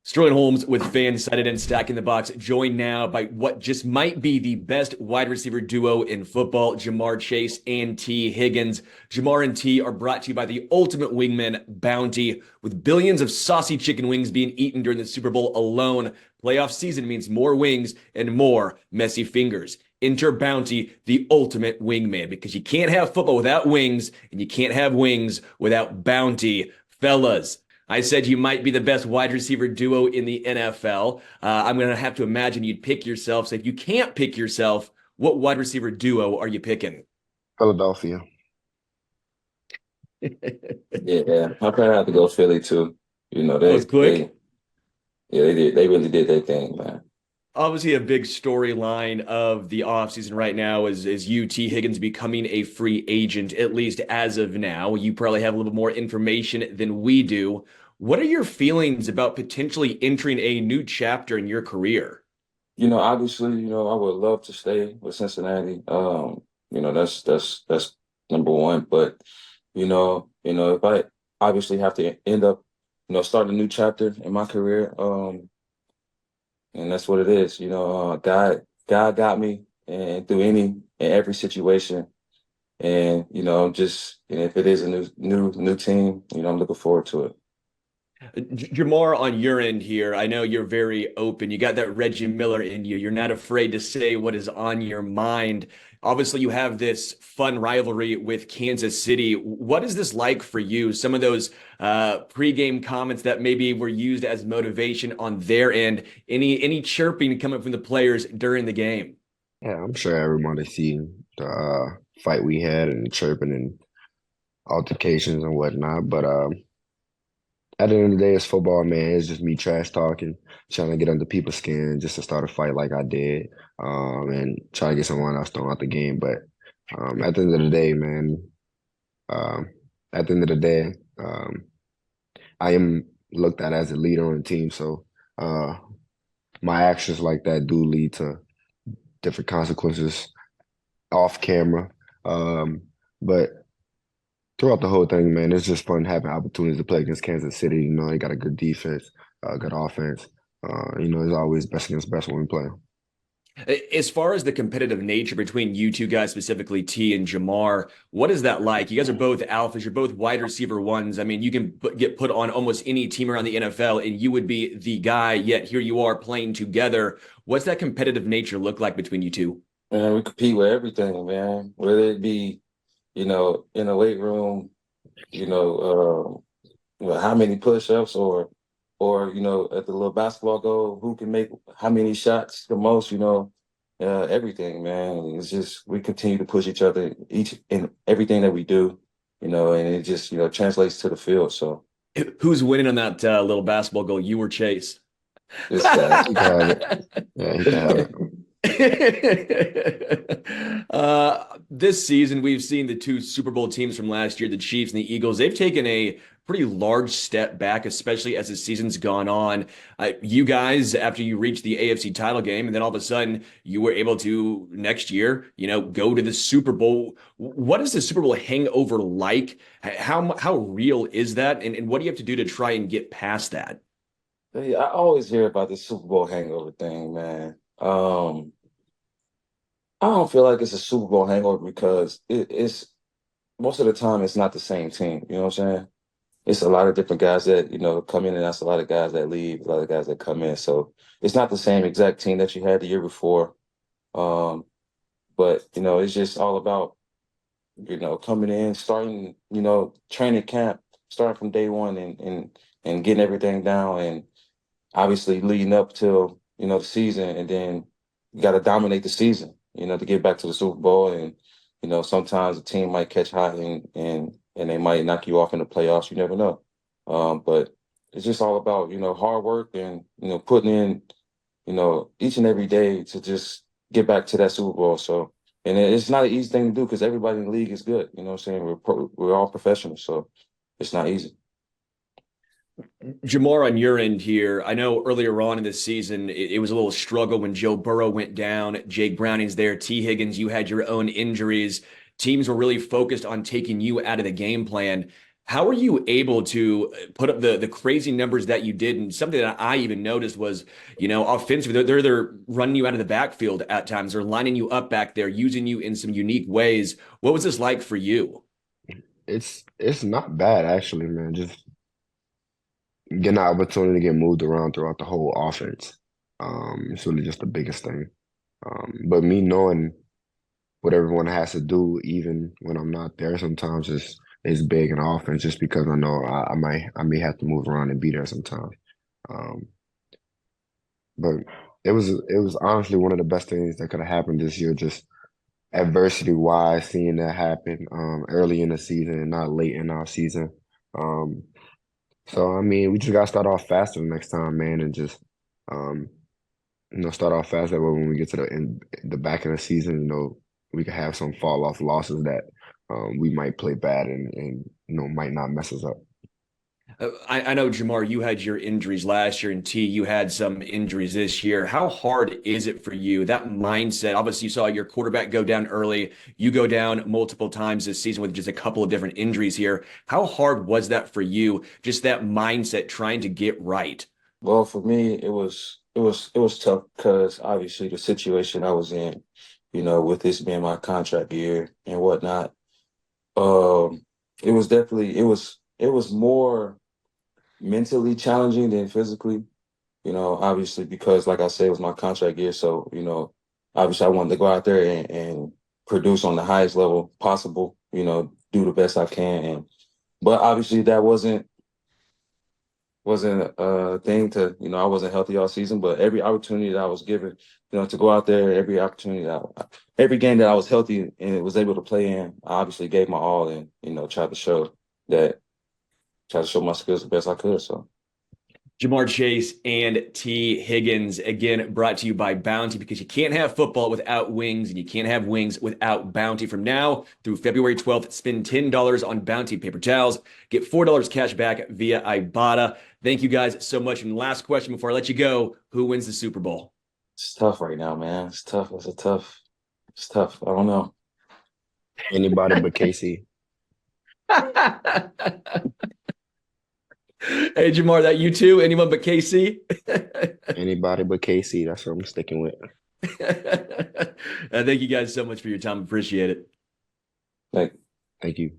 Sterling Holmes with Fan-Sided and Stacking the Box, joined now by what just might be the best wide receiver duo in football, Ja'Marr Chase and T. Higgins. Ja'Marr and T are brought to you by the ultimate wingman, Bounty. With billions of saucy chicken wings being eaten during the Super Bowl alone, playoff season means more wings and more messy fingers. Enter Bounty, the ultimate wingman, because you can't have football without wings, and you can't have wings without Bounty. Fellas, I said you might be the best wide receiver duo in the NFL. I'm going to have to imagine you'd pick yourself. So if you can't pick yourself, what wide receiver duo are you picking? Philadelphia. Yeah, I probably have to go Philly too. You know, That was quick. they did, they really did their thing, man. Obviously, a big storyline of the offseason right now is UT Higgins becoming a free agent, at least as of now. You probably have a little bit more information than we do. What are your feelings about potentially entering a new chapter in your career? Obviously, I would love to stay with Cincinnati. That's number one. But if I obviously have to end up, starting a new chapter in my career, and that's what it is. God got me, and through any and every situation. And if it is a new team, I'm looking forward to it. Jamar, on your end here, I know you're very open. You got that Reggie Miller in you. You're not afraid to say what is on your mind. Obviously, you have this fun rivalry with Kansas City. What is this like for you? Some of those pregame comments that maybe were used as motivation on their end. Any chirping coming from the players during the game? Yeah, I'm sure everybody seen the fight we had and chirping and altercations and whatnot. But at the end of the day, it's football, man. It's just me trash talking, trying to get under people's skin just to start a fight like I did, and try to get someone else thrown out the game. But at the end of the day, man, um, at the end of the day, I am looked at as a leader on the team. So uh, my actions like that do lead to different consequences off camera. Um, but throughout the whole thing, man, it's just fun having opportunities to play against Kansas City. They got a good defense, good offense. It's always best against best when we play. As far as the competitive nature between you two guys, specifically T and Jamar, what is that like? You guys are both alphas. You're both wide receiver ones. I mean, you can get put on almost any team around the NFL and you would be the guy, yet here you are playing together. What's that competitive nature look like between you two? Man, we compete with everything, man. Whether it be, in the weight room, how many push-ups or at the little basketball goal, who can make how many shots the most, everything, man. It's just we continue to push each other each in everything that we do, and it just, translates to the field. So Who's winning on that little basketball goal? You or Chase? it's that. He can have it. Yeah, he can have it. This season, we've seen the two Super Bowl teams from last year, the Chiefs and the Eagles. They've taken a pretty large step back, especially as the season's gone on. You guys, after you reached the AFC title game, and then all of a sudden you were able to next year, go to the Super Bowl. What is the Super Bowl hangover like? How real is that? And what do you have to do to try and get past that? Yeah, I always hear about this Super Bowl hangover thing, man. I don't feel like it's a Super Bowl hangover because it's most of the time it's not the same team. You know what I'm saying? It's a lot of different guys that, come in, and that's a lot of guys that leave, a lot of guys that come in. So it's not the same exact team that you had the year before. Um, but it's just all about, coming in, starting, training camp, starting from day one and getting everything down and obviously leading up till, the season, and then you got to dominate the season, to get back to the Super Bowl. And, sometimes a team might catch hot and they might knock you off in the playoffs. You never know. But it's just all about, hard work and, putting in, each and every day to just get back to that Super Bowl. So, and it's not an easy thing to do because everybody in the league is good. You know what I'm saying? We're all professionals. So it's not easy. Jamar, on your end here, I know earlier on in this season, it was a little struggle when Joe Burrow went down. Jake Browning's there. T. Higgins, you had your own injuries. Teams were really focused on taking you out of the game plan. How are you able to put up the crazy numbers that you did? And something that I even noticed was, offensively, they're running you out of the backfield at times. They're lining you up back there, using you in some unique ways. What was this like for you? It's not bad actually, man. Just getting the opportunity to get moved around throughout the whole offense. It's really just the biggest thing. But me knowing what everyone has to do, even when I'm not there, sometimes is big in offense, just because I know I may have to move around and be there sometimes. Um, but it was honestly one of the best things that could have happened this year, just adversity wise, seeing that happen early in the season and not late in our season. Um, so I mean, we just gotta start off faster next time, man, and just um, start off fast. That way, when we get to the back of the season, we could have some fall off losses that we might play bad and might not mess us up. I know, Jamar, you had your injuries last year, and T, you had some injuries this year. How hard is it for you, that mindset? Obviously, you saw your quarterback go down early. You go down multiple times this season with just a couple of different injuries here. How hard was that for you, just that mindset trying to get right? Well, for me, it was tough because obviously the situation I was in, with this being my contract year and whatnot, um, it was more mentally challenging than physically, obviously because like I said, it was my contract year. So, obviously I wanted to go out there and produce on the highest level possible, do the best I can. But obviously that wasn't a thing to, I wasn't healthy all season, but every opportunity that I was given, to go out there, every game that I was healthy and was able to play in, I obviously gave my all and, that, tried to show my skills the best I could. So. Jamar Chase and T. Higgins, again, brought to you by Bounty, because you can't have football without wings, and you can't have wings without Bounty. From now through February 12th, spend $10 on Bounty paper towels. Get $4 cash back via Ibotta. Thank you guys so much. And last question before I let you go, who wins the Super Bowl? It's tough right now, man. It's tough. It's tough. I don't know. Anybody but KC. Hey, Jamar, that you too? Anyone but KC? Anybody but KC. That's what I'm sticking with. Thank you guys so much for your time. Appreciate it. Like, Thank you.